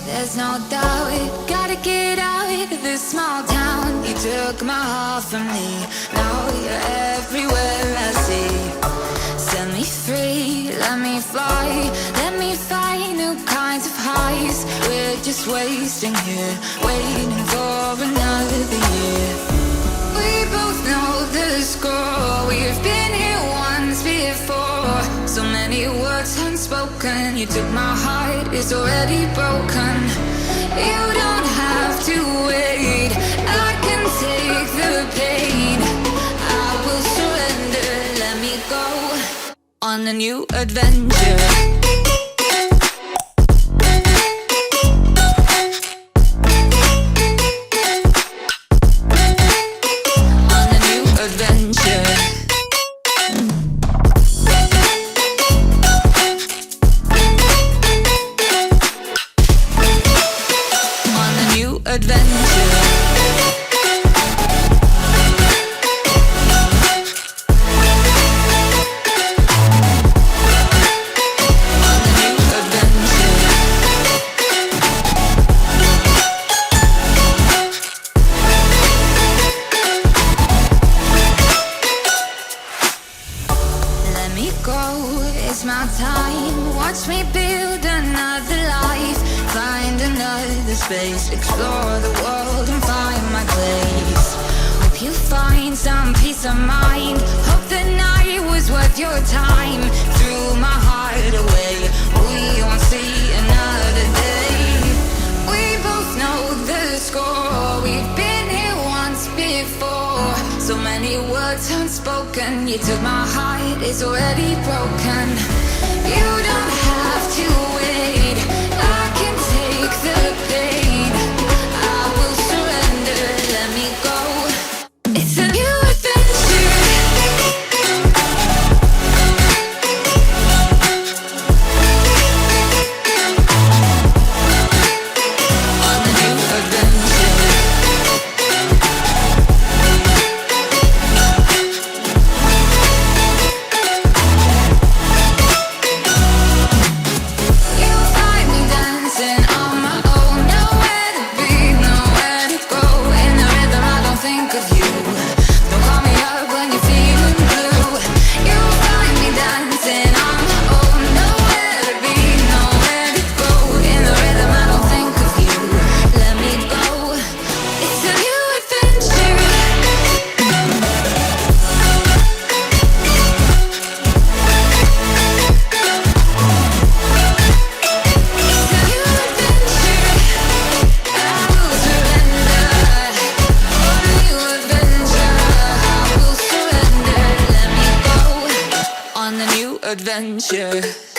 There's no doubt, gotta get out of this small town. You took my heart from me, now you're everywhere I see. Set me free, let me fly, let me find new kinds of highs. We're just wasting here, waiting for another year. We both know the score, we've been here once before. So many words unspoken, you took my heart, it's already broken. You don't have to wait, I can take the pain. I will surrender, let me go on a new adventure. On a new adventure. waste my time. Watch me build another life, find another space, explore the world and find my place. Hope you find some peace of mind. Hope the night was worth your time. Threw my heart away, we won't see another day. We both know the score, we've been here once before. So many words unspoken, you took my heart, it's already broken. You don't have to wait, I can take the pain. I will surrender, let me go. It's a new adventure. On the new adventure. You'll find me dancing on my own. Nowhere to be, nowhere to go. In the rhythm I don't think of you. Don't call me up when you're feeling blue. You'll find me dancing on my own. Nowhere to be, nowhere to go. In the rhythm I don't think of you. Let me go. It's a new adventure. It's a new adventure. I will surrender. On a new adventure. I will surrender. Let me go. On the new adventure.